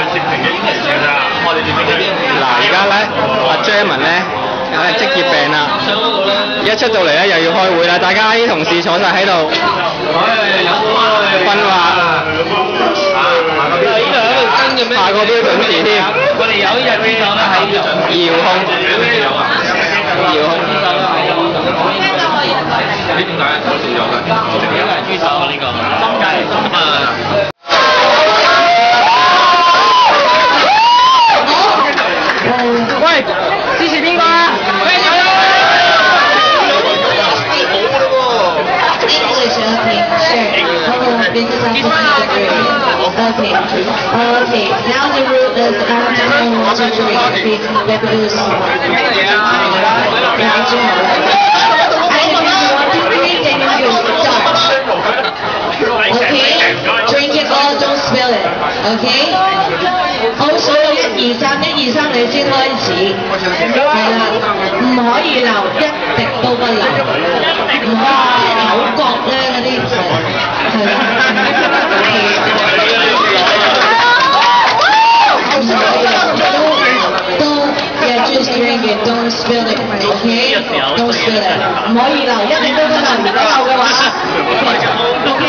嗱，而家咧，阿 Jeremy 咧，職業病啦，一出到嚟咧又要開會啦，大家啲同事坐晒喺度訓話，下個標準時添。我哋有呢隻豬手咧喺遙控。呢點解手少咗嘅？呢個係豬手啊，呢個心計喂，支持邊個啊？ Okay. Okay. Now the rule is after 1, 2, 3, baby goes. Okay. Drink it all, don't spill it. Okay. 好數到1、2、3，1、2、3你先開始。係啦，唔可以流，一滴都不流。唔可以口角咧嗰啲係啦。Just drink it, don't spill it, okay? Don't spill it. 唔可以流，一滴都不流，如果流嘅話 ，OK？